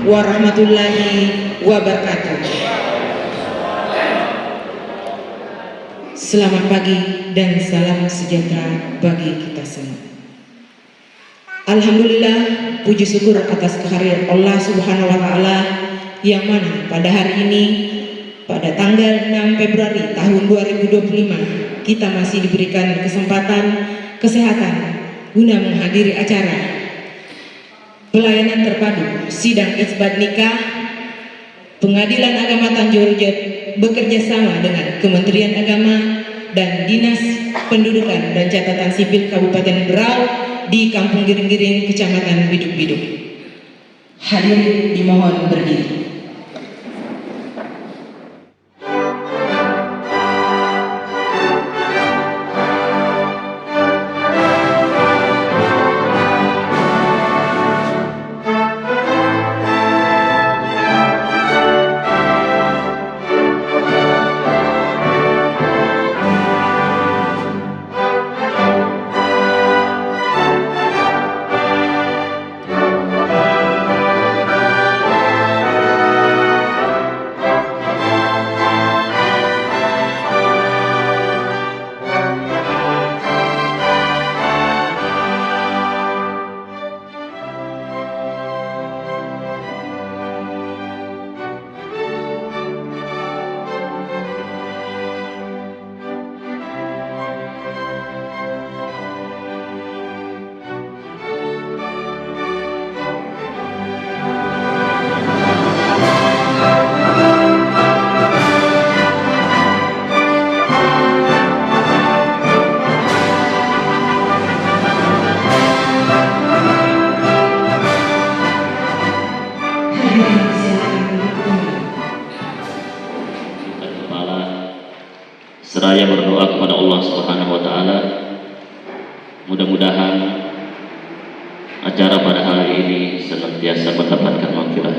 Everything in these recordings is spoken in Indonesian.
warahmatullahi wabarakatuh. Selamat pagi dan salam sejahtera bagi kita semua. Alhamdulillah, puji syukur atas kehadiran Allah Subhanahu wa taala yang mana pada hari ini pada tanggal 6 Februari tahun 2025 kita masih diberikan kesempatan kesehatan guna menghadiri acara pelayanan terpadu sidang isbat nikah Pengadilan Agama Tanjung Rujat bekerja sama dengan Kementerian Agama dan Dinas Pendudukan dan Catatan Sipil Kabupaten Berau di Kampung Giring-Giring, Kecamatan Biduk-Biduk. Hadirin dimohon berdiri. Seraya berdoa kepada Allah Subhanahu wa taala, mudah-mudahan acara pada hari ini senantiasa mendapatkan maghfirah.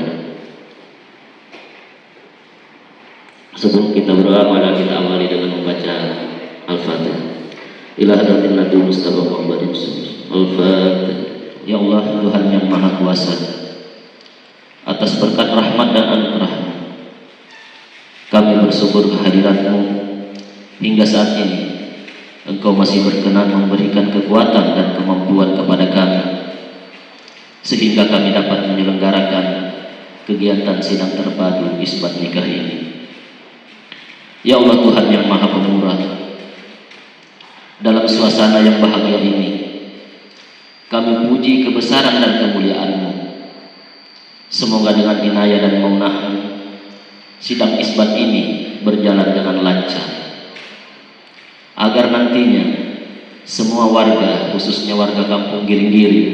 Sebelum kita berdoa, mari kita awali dengan membaca Al-Fatihah. Ila hadratin Nabi Mustafa Muhammadin Al-Fatihah. Ya Allah, Tuhan yang Maha Kuasa, atas berkat rahmat dan anugerah-Mu, kami bersyukur kehadiran-Mu. Hingga saat ini Engkau masih berkenan memberikan kekuatan dan kemampuan kepada kami sehingga kami dapat menyelenggarakan kegiatan sidang terpadu isbat nikah ini. Ya Allah, Tuhan yang Maha Pemurah, dalam suasana yang bahagia ini kami puji kebesaran dan kemuliaan-Mu. Semoga dengan inayah dan maunah-Mu sidang isbat ini berjalan dengan lancar, agar nantinya semua warga, khususnya warga Kampung Giring-Giring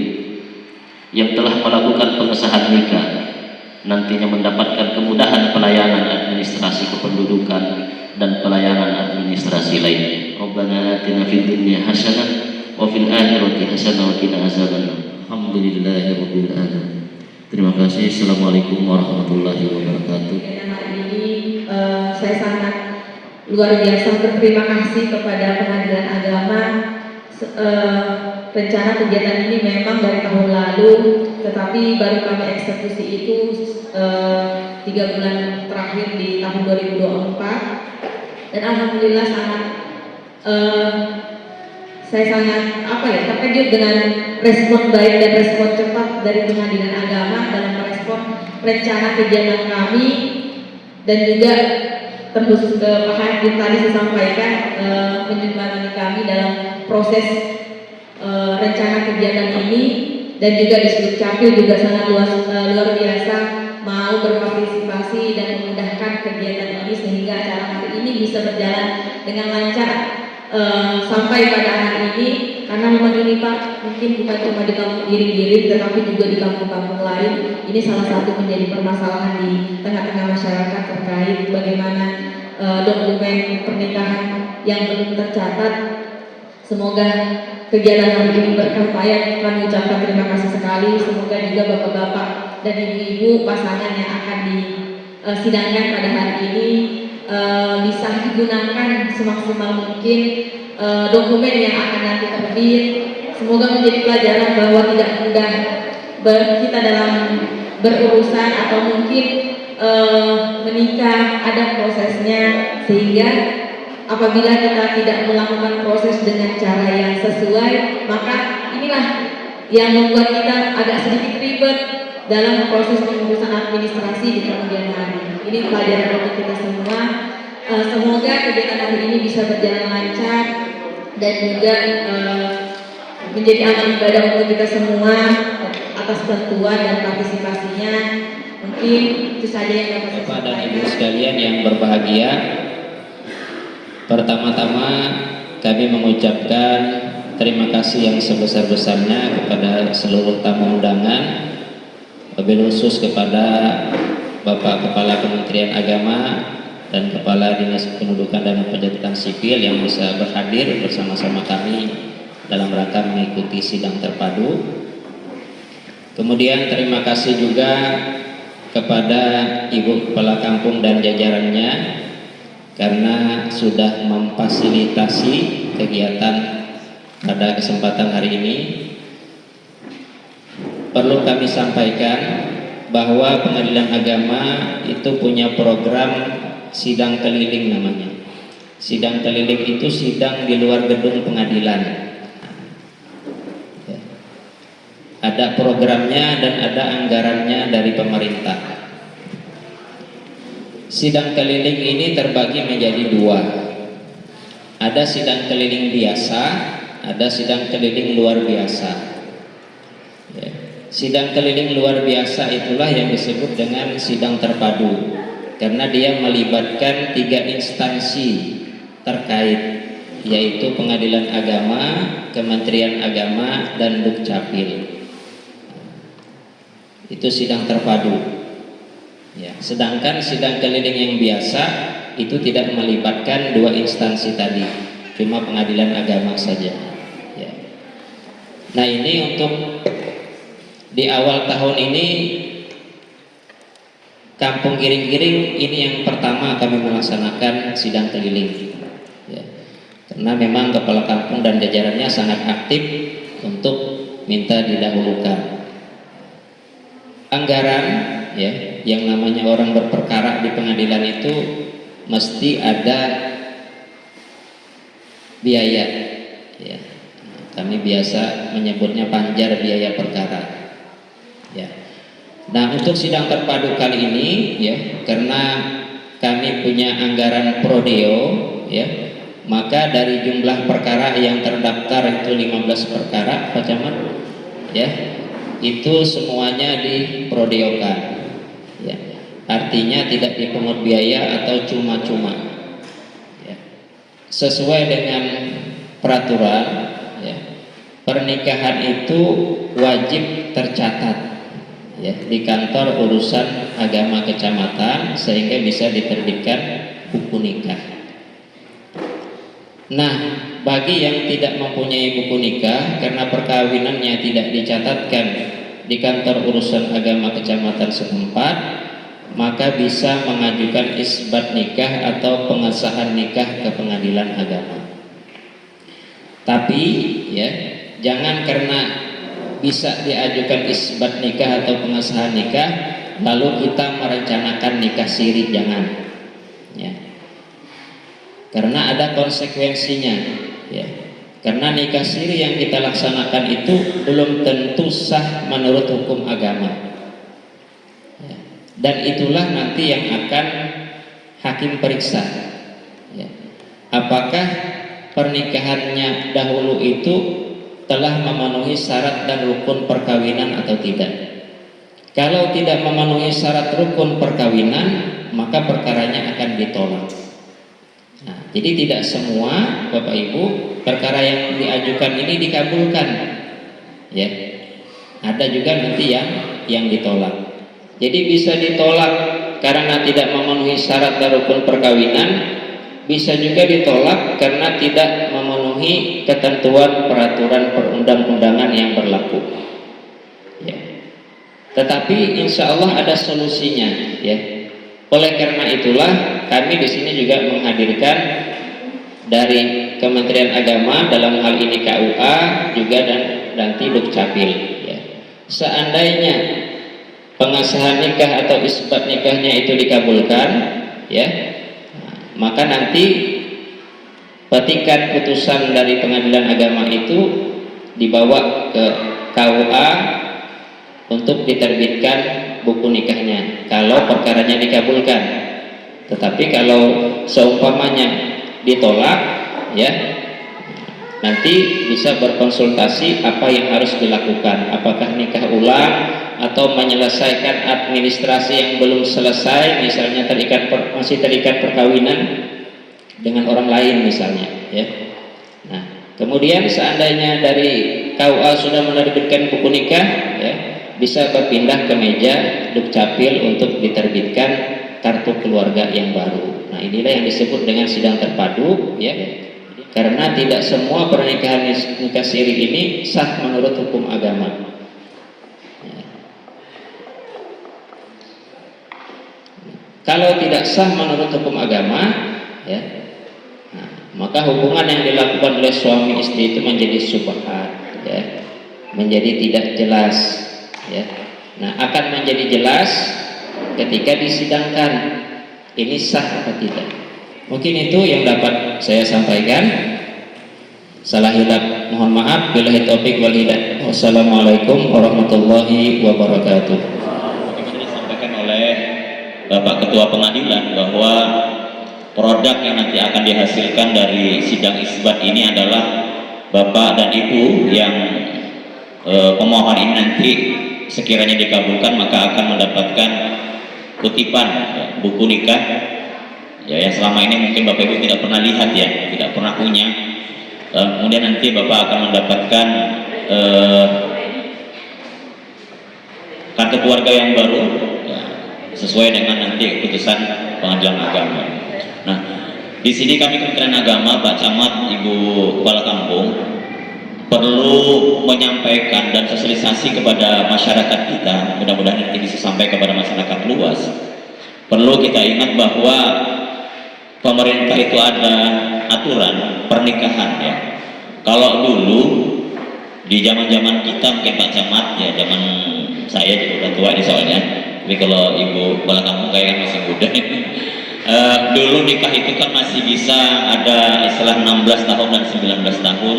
yang telah melakukan pengesahan nikah, nantinya mendapatkan kemudahan pelayanan administrasi kependudukan dan pelayanan administrasi lain. Rabbana atina fid dunya hasanah wa fil akhirati hasanah wa qina azabannar. Alhamdulillahirabbil alamin. Terima kasih. Assalamualaikum warahmatullahi wabarakatuh. Hari ini saya sangat luar biasa berterima kasih kepada Pengadilan Agama. Rencana kegiatan ini memang dari tahun lalu, tetapi baru kami eksekusi itu 3 bulan terakhir di tahun 2024. Dan alhamdulillah saya sangat terkejut dengan respon baik dan respon cepat dari Pengadilan Agama dalam merespon rencana kegiatan kami, dan juga terkhusus ke Pak Hakim tadi saya sampaikan menjembatani kami dalam proses rencana kegiatan ini, dan juga di Sudut Capil juga sangat luar biasa mau berpartisipasi dan memudahkan kegiatan ini sehingga acara hari ini bisa berjalan dengan lancar sampai pada hari ini. Karena memang ini Pak, mungkin bukan cuma di Kampung Giring-Giring tetapi juga di kampung-kampung lain. Ini salah satu menjadi permasalahan di tengah-tengah masyarakat terkait bagaimana dokumen pernikahan yang belum tercatat. Semoga kegiatan hari ini berkah. Kami ucapkan terima kasih sekali. Semoga juga bapak-bapak dan ibu-ibu pasangan yang akan disidangkan pada hari ini bisa digunakan semaksimal mungkin dokumen yang akan nanti terbit. Semoga menjadi pelajaran bahwa tidak mudah kita dalam berurusan atau mungkin menikah, ada prosesnya, sehingga apabila kita tidak melakukan proses dengan cara yang sesuai, maka inilah yang membuat kita agak sedikit ribet dalam proses pengurusan administrasi di kemudian hari. Ini pelajaran untuk kita semua. Semoga kegiatan hari ini bisa berjalan lancar dan juga menjadi amal ibadah untuk kita semua atas bantuan dan partisipasinya. Mungkin itu saja yang dapat saya Bapak dan sampaikan. Ibu sekalian yang berbahagia, pertama-tama kami mengucapkan terima kasih yang sebesar-besarnya kepada seluruh tamu undangan, wabil khusus kepada Bapak Kepala Kementerian Agama dan Kepala Dinas Kependudukan dan Pencatatan Sipil yang bisa berhadir bersama-sama kami dalam rangka mengikuti sidang terpadu. Kemudian terima kasih juga kepada Ibu Kepala Kampung dan jajarannya karena sudah memfasilitasi kegiatan pada kesempatan hari ini. Perlu kami sampaikan bahwa Pengadilan Agama itu punya program sidang keliling namanya. Sidang keliling itu sidang di luar gedung pengadilan. Ada programnya dan ada anggarannya dari pemerintah. Sidang keliling ini terbagi menjadi dua. Ada sidang keliling biasa, ada sidang keliling luar biasa. Ya. Sidang keliling luar biasa itulah yang disebut dengan sidang terpadu, karena dia melibatkan 3 instansi terkait, yaitu Pengadilan Agama, Kementerian Agama, dan Dukcapil. Itu sidang terpadu. Ya, sedangkan sidang keliling yang biasa itu tidak melibatkan 2 instansi tadi, cuma Pengadilan Agama saja. Ya. Nah, ini untuk di awal tahun ini Kampung Giring-Giring ini yang pertama kami melaksanakan sidang keliling. Ya. Karena memang Kepala Kampung dan jajarannya sangat aktif untuk minta didahulukan. Anggaran, ya, yang namanya orang berperkara di pengadilan itu mesti ada biaya, ya. Kami biasa menyebutnya panjar biaya perkara, ya. Nah, untuk sidang terpadu kali ini, ya, karena kami punya anggaran prodeo, ya, maka dari jumlah perkara yang terdaftar itu 15 perkara, Pak Camat, ya, itu semuanya diprodeokan, ya. Artinya tidak dipungut biaya atau cuma-cuma, ya. Sesuai dengan peraturan, ya, pernikahan itu wajib tercatat, ya, di kantor urusan agama kecamatan sehingga bisa diterbitkan buku nikah. Nah, bagi yang tidak mempunyai buku nikah karena perkawinannya tidak dicatatkan di kantor urusan agama kecamatan setempat, maka bisa mengajukan isbat nikah atau pengesahan nikah ke Pengadilan Agama. Tapi, ya, jangan karena bisa diajukan isbat nikah atau pengesahan nikah lalu kita merencanakan nikah siri, jangan, ya. Karena ada konsekuensinya, ya. Karena nikah siri yang kita laksanakan itu belum tentu sah menurut hukum agama, ya. Dan itulah nanti yang akan hakim periksa, ya. Apakah pernikahannya dahulu itu telah memenuhi syarat dan rukun perkawinan atau tidak. Kalau tidak memenuhi syarat rukun perkawinan, maka perkaranya akan ditolak. Nah, jadi tidak semua Bapak Ibu perkara yang diajukan ini dikabulkan, ya. Ada juga nanti yang ditolak. Jadi bisa ditolak karena tidak memenuhi syarat dan rukun perkawinan, bisa juga ditolak karena tidak memenuhi ketentuan peraturan perundang-undangan yang berlaku, ya. Tetapi insya Allah ada solusinya, ya. Oleh karena itulah kami di sini juga menghadirkan dari Kementerian Agama dalam hal ini KUA juga dan nanti Dukcapil, ya. Seandainya pengasahan nikah atau isbat nikahnya itu dikabulkan, ya, maka nanti petikan putusan dari pengadilan agama itu dibawa ke KUA untuk diterbitkan buku nikahnya kalau perkaranya dikabulkan. Tetapi kalau seumpamanya ditolak, ya, nanti bisa berkonsultasi apa yang harus dilakukan, apakah nikah ulang atau menyelesaikan administrasi yang belum selesai, misalnya masih terikat perkawinan dengan orang lain misalnya, ya. Nah, kemudian seandainya dari KUA sudah menerbitkan buku nikah, ya, bisa berpindah ke meja Dukcapil untuk diterbitkan kartu keluarga yang baru. Nah, inilah yang disebut dengan sidang terpadu, ya. Karena tidak semua pernikahan nikah siri ini sah menurut hukum agama. Kalau tidak sah menurut hukum agama, ya, nah, maka hubungan yang dilakukan oleh suami istri itu menjadi syubhat, ya, menjadi tidak jelas, ya. Nah, akan menjadi jelas ketika disidangkan ini sah atau tidak. Mungkin itu yang dapat saya sampaikan. Salah hilaf mohon maaf. Billahi taufiq wal hidayah. Wassalamualaikum warahmatullahi wabarakatuh. Bagaimana disampaikan oleh Bapak Ketua Pengadilan bahwa produk yang nanti akan dihasilkan dari sidang isbat ini adalah Bapak dan Ibu yang pemohon ini nanti sekiranya dikabulkan maka akan mendapatkan kutipan, ya, buku nikah, ya, yang selama ini mungkin Bapak Ibu tidak pernah lihat, ya, tidak pernah punya. Kemudian nanti Bapak akan mendapatkan kartu keluarga yang baru, ya, sesuai dengan nanti keputusan pengadilan agama. Nah, di sini kami Kementerian Agama, Pak Camat, Ibu Kepala Kampung perlu menyampaikan dan sosialisasi kepada masyarakat kita. Mudah-mudahan nanti bisa sampai kepada masyarakat luas. Perlu kita ingat bahwa pemerintah itu ada aturan pernikahan, ya. Kalau dulu di zaman-zaman kita mungkin Pak Camat, ya, zaman saya juga udah tua ini soalnya. Tapi kalau Ibu Kepala Kampung kayaknya masih muda. Dulu nikah itu kan masih bisa ada istilah 16 tahun dan 19 tahun.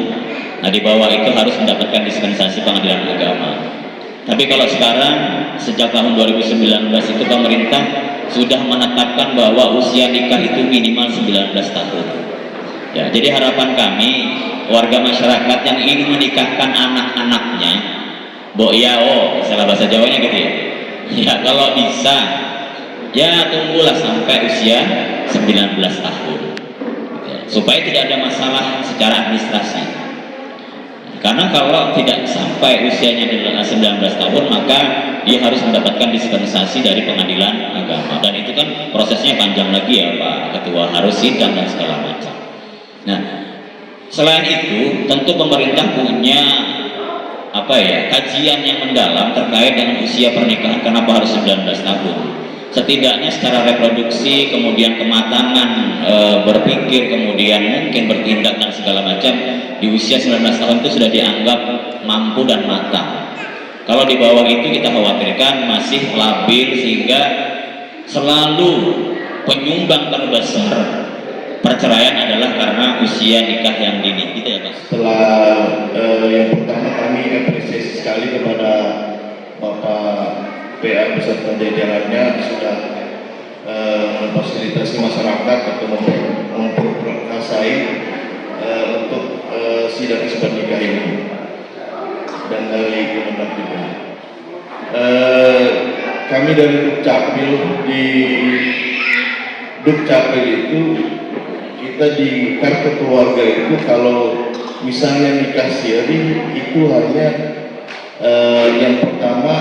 Nah, di bawah itu harus mendapatkan dispensasi pengadilan agama. Tapi kalau sekarang sejak tahun 2019 itu pemerintah sudah menetapkan bahwa usia nikah itu minimal 19 tahun. Ya, jadi harapan kami warga masyarakat yang ingin menikahkan anak-anaknya, istilah bahasa Jawanya gitu, ya. Ya, kalau bisa, ya tunggulah sampai usia 19 tahun, ya, supaya tidak ada masalah secara administrasi. Karena kalau tidak sampai usianya 19 tahun, maka dia harus mendapatkan dispensasi dari pengadilan agama. Dan itu kan prosesnya panjang lagi, ya Pak Ketua, harus sidang dan segala macam. Nah, selain itu, tentu pemerintah punya kajian yang mendalam terkait dengan usia pernikahan. Kenapa harus 19 tahun? Setidaknya secara reproduksi, kemudian kematangan berpikir, kemudian mungkin bertindak dan segala macam di usia 19 tahun itu sudah dianggap mampu dan matang. Kalau di bawah itu kita khawatirkan masih labil, sehingga selalu penyumbang terbesar perceraian adalah karena usia nikah yang dini, gitu ya Pak. Setelah yang pertama kami apresiasi sekali kepada Bapak PA beserta jajarannya sudah memfasilitasi masyarakat atau memperkasai untuk sidang isbat nikah ini, dan dari Kementerian juga. Kami dari Dukcapil, di Dukcapil itu kita di kartu keluarga itu kalau misalnya nikah siri itu hanya yang pertama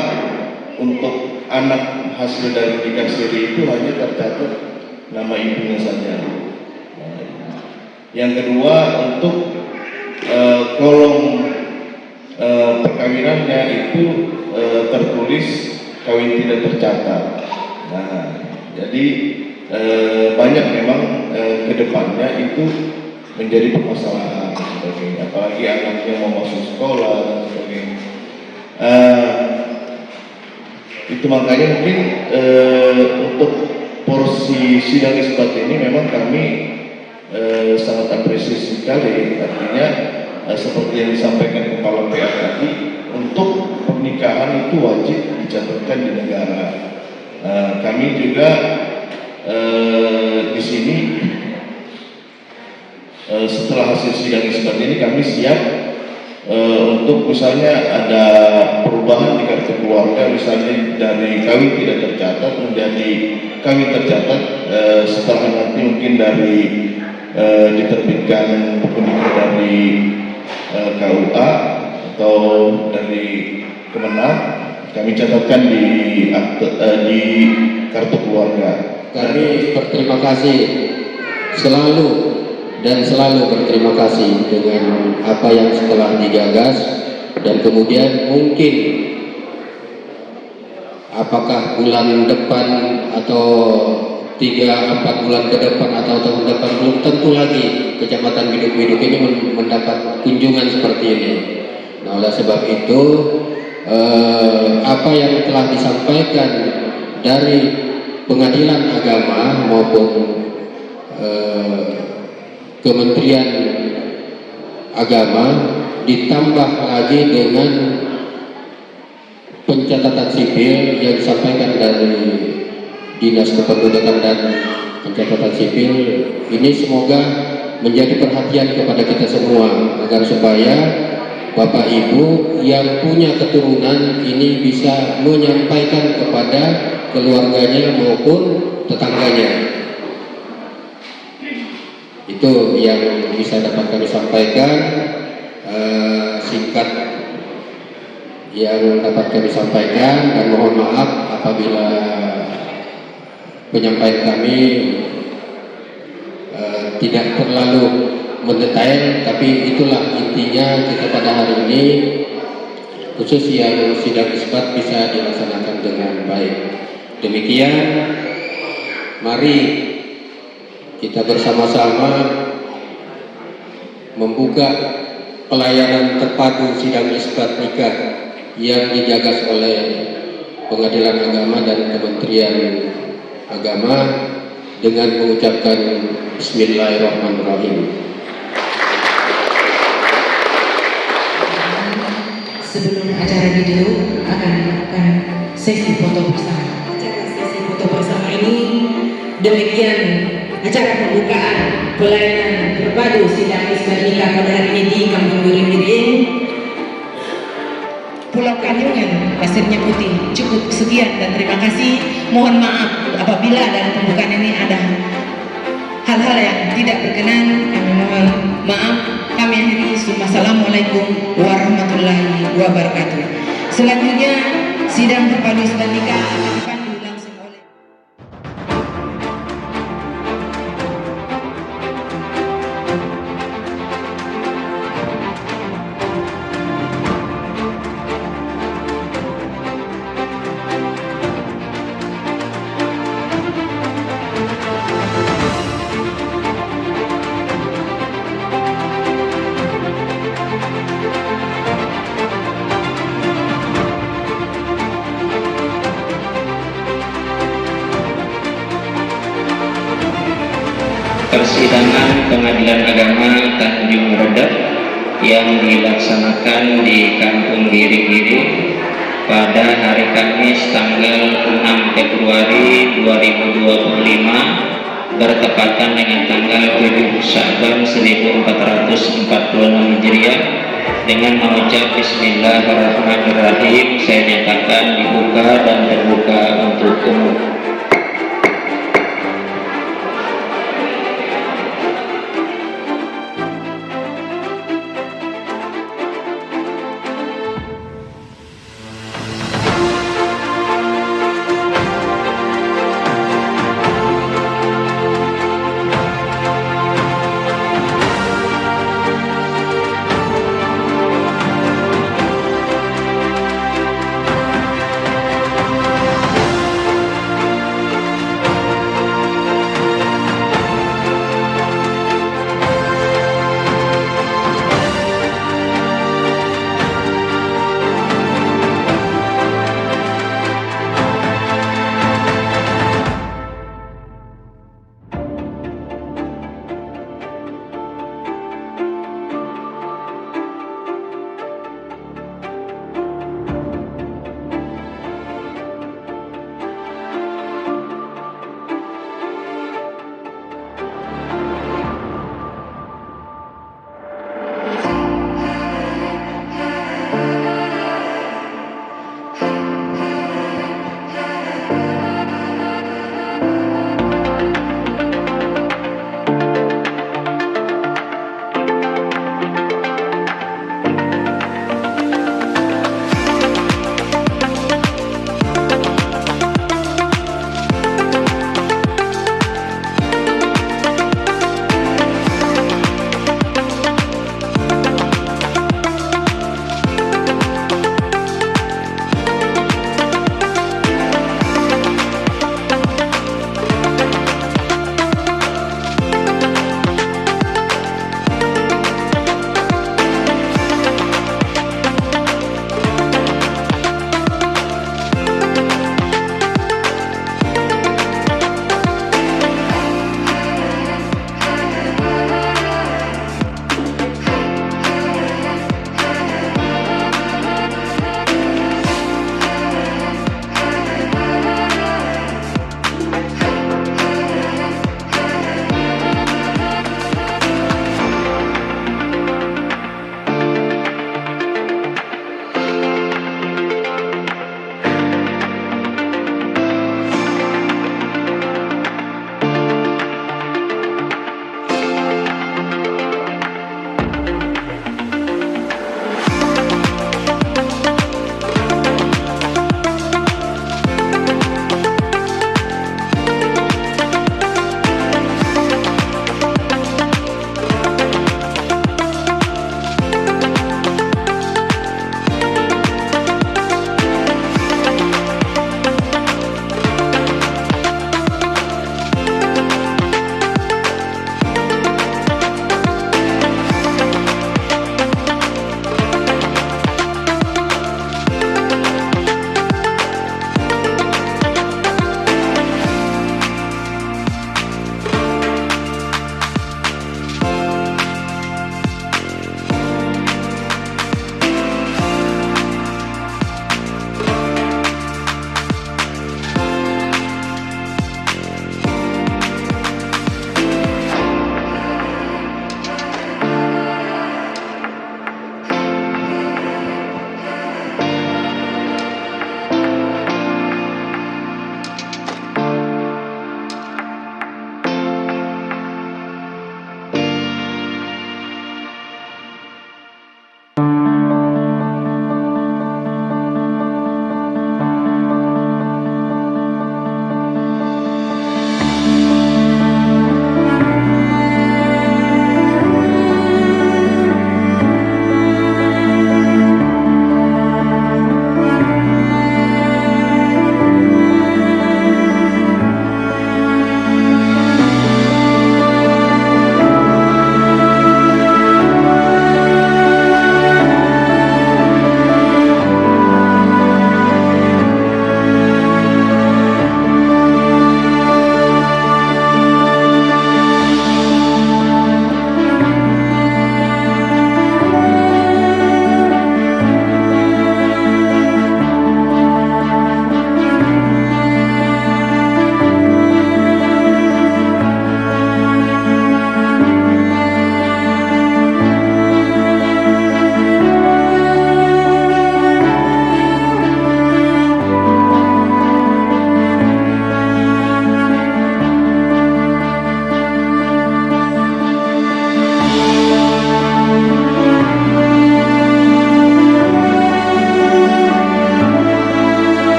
untuk anak hasil dari nikah siri itu hanya tercatat nama ibunya saja. Yang kedua, untuk kolom perkawinannya itu tertulis kawin tidak tercatat. Nah, jadi banyak memang kedepannya itu menjadi permasalahan dan sebagainya. Apalagi anaknya mau masuk sekolah dan sebagainya. Itu makanya mungkin untuk porsi sidang isbat ini memang kami sangat apresiasi sekali. Artinya seperti yang disampaikan Kepala PA tadi, untuk pernikahan itu wajib dicatatkan di negara. Kami juga di sini setelah hasil sidang isbat ini kami siap untuk misalnya ada perubahan di kartu keluarga, misalnya dari kawin tidak tercatat menjadi kawin tercatat, setelah nanti mungkin dari diterbitkan buku nikah dari KUA atau dari Kemenang, kami catatkan di di kartu keluarga. Kami berterima kasih selalu berterima kasih dengan apa yang setelah digagas, dan kemudian mungkin apakah bulan depan atau 3-4 bulan ke depan atau tahun depan belum tentu lagi Kecamatan Biduk-Biduk ini mendapat kunjungan seperti ini. Nah, oleh sebab itu apa yang telah disampaikan dari Pengadilan Agama maupun Kementerian Agama ditambah lagi dengan pencatatan sipil yang disampaikan dari Dinas Kependudukan dan Pencatatan Sipil, ini semoga menjadi perhatian kepada kita semua agar supaya Bapak Ibu yang punya keturunan ini bisa menyampaikan kepada keluarganya maupun tetangganya. Itu yang bisa dapat kami sampaikan, singkat yang dapat kami sampaikan, dan mohon maaf apabila penyampaian kami tidak terlalu mendetail, tapi itulah intinya kita pada hari ini, khusus yang sidang isbat bisa dilaksanakan dengan baik. Demikian, mari kita bersama-sama membuka pelayanan terpadu sidang isbat nikah yang digagas oleh Pengadilan Agama dan Kementerian Agama dengan mengucapkan Bismillahirrahmanirrahim. Sebelum acara video akan dilakukan sesi foto bersama. Acara sesi foto bersama ini demikian acara pembukaan pelayanan terpadu sidang isbat nikah pada hari ini di Kampung Biring, Pulau Kanyungan, Pasirnya Putih. Cukup sekian dan terima kasih. Mohon maaf apabila dalam pembukaan ini ada hal-hal yang tidak berkenan, kami mohon maaf. Kami akhiri. Wassalamualaikum warahmatullahi wabarakatuh. Selanjutnya sidang terpadu isbat nikah akan dipandu langsung oleh persidangan Pengadilan Agama Tanjung Redep yang dilaksanakan di Kampung Biring pada hari Kamis tanggal 6 Februari 2025 bertepatan dengan tanggal 7 Sya'ban 1446 Hijriah. Dengan mengucap Bismillahirrahmanirrahim, saya nyatakan dibuka dan terbuka untuk umum.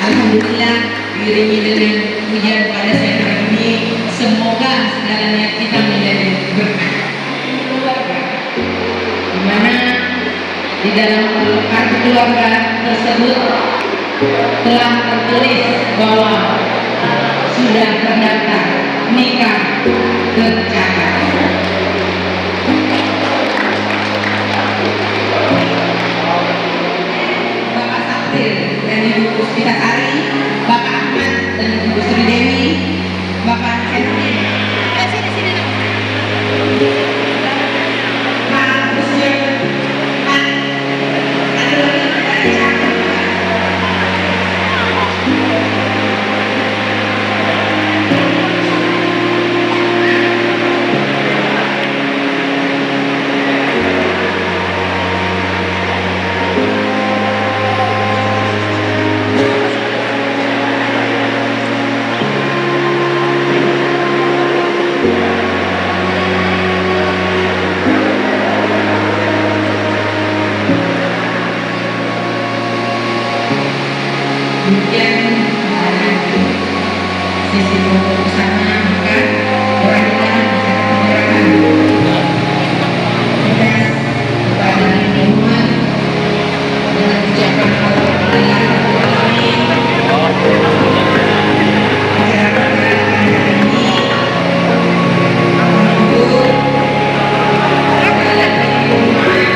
Alhamdulillah diiringi dengan hujan pada siang hari ini, semoga segala niat kita menjadi berkah. Di mana di dalam kartu keluarga tersebut telah tertulis bahwa sudah terdaftar nikah tercatat. Bapak Saktir dan Ibu Puspita Sari, Bapak Ahmad dan Ibu Sri Dewi, Bapak Henry, sini Pak Rusman, Pak kemudian sisi kelompok bersama maka peradilan penyerahan tugas kepada lingkungan dengan ucapan alhamdulillah masyarakat hari ini menunggu kembali di rumah yang tersebut dan keuangan.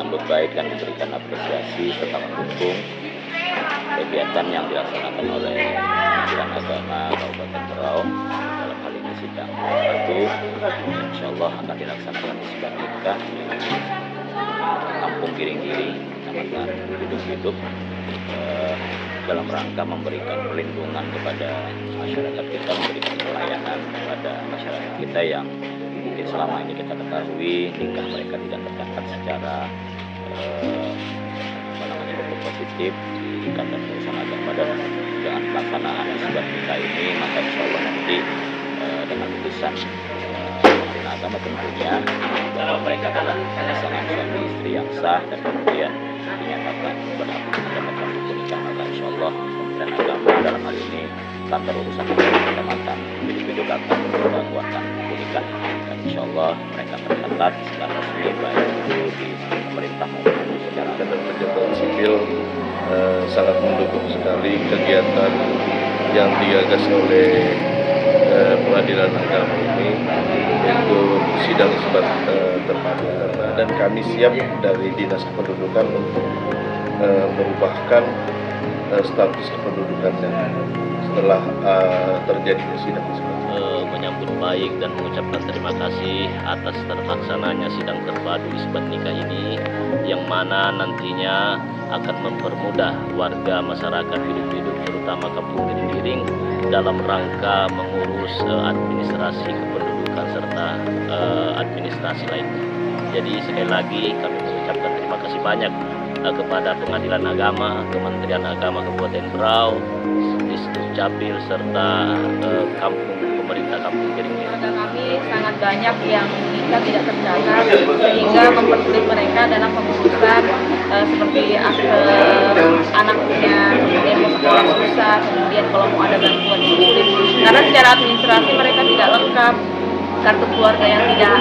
menyambut baik dan diberikan apresiasi serta mendukung kegiatan yang dilaksanakan oleh Pengadilan Agama Kabupaten Berau dalam hal ini sidang satu, insya Allah akan dilaksanakan di sidang nikah Kampung Giring-Giring, Kecamatan Hidup-Hidup, dalam rangka memberikan perlindungan kepada masyarakat kita, memberikan pelayanan kepada masyarakat kita yang mungkin selama ini kita ketahui nikah mereka tidak tercatat secara bentuk positif di Ikatan Urusan Agama, dan dengan pelaksanaan isbat nikah ini maka insya Allah nanti dengan putusan Pengadilan Agama tentunya bahwa mereka adalah pasangan suami istri yang sah dan kemudian dinyatakan berhak mendapatkan hukum nikah, maka insya Allah Kementerian Agama dalam hal ini kantor urusan kecamatan Hidup-Hidup akan melakukan nikah, dan insya Allah mereka tercatat secara resmi baik itu di pemerintah maupun secara dan pejabat sipil sangat mendukung sekali kegiatan yang digagas oleh Pengadilan Agama ini, yaitu sidang isbat terpadu, dan kami siap dari Dinas Kependudukan untuk merubahkan status kependudukannya setelah terjadinya sidang isbat. Menyambut baik dan mengucapkan terima kasih atas terlaksananya sidang terpadu isbat nikah ini, yang mana nantinya akan mempermudah warga masyarakat Hidup-Hidup terutama Kampung Giring-Giring dalam rangka mengurus administrasi kependudukan serta administrasi lainnya. Jadi sekali lagi kami mengucapkan terima kasih banyak kepada Pengadilan Agama, Kementerian Agama Kabupaten Berau, Disdukcapil serta pemerintah Kampung Giring-Giring. Warga kami sangat banyak yang nikah tidak tercatat sehingga mempersulit mereka dalam pengurusan seperti akte anaknya, demo sekolah susah, kemudian kalau mau ada bantuan sulit karena secara administrasi mereka tidak lengkap, kartu keluarga yang tidak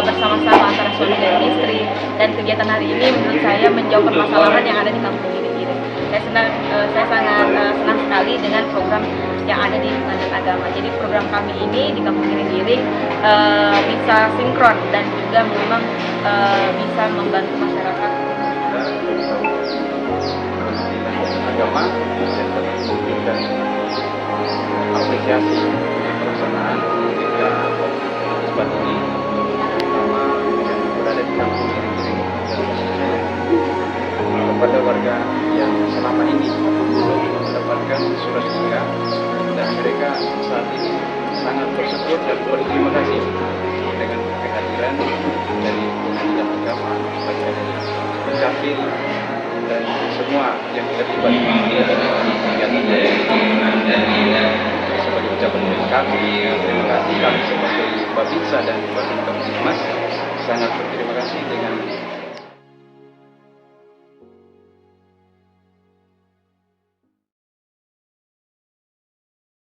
bersama-sama antara suami dan istri, dan kegiatan hari ini menurut saya menjawab permasalahan yang ada di Kampung Giring-Giring. Saya sangat senang sekali dengan program yang ada di Pengadilan Agama. Jadi program kami ini di Kampung Giring-Giring bisa sinkron dan juga memang bisa membantu masyarakat. Agama memberikan apresiasi pelaksanaan ketika dan berterima kasih dengan kehadiran dari Pengadilan Agama, baik dari Capil dan semua yang terlibat dalam kegiatan ini. Sebagai ucapan dari kami, terima kasih kami sebagai Babinsa dan Babin Kamtibmas sangat berterima kasih dengan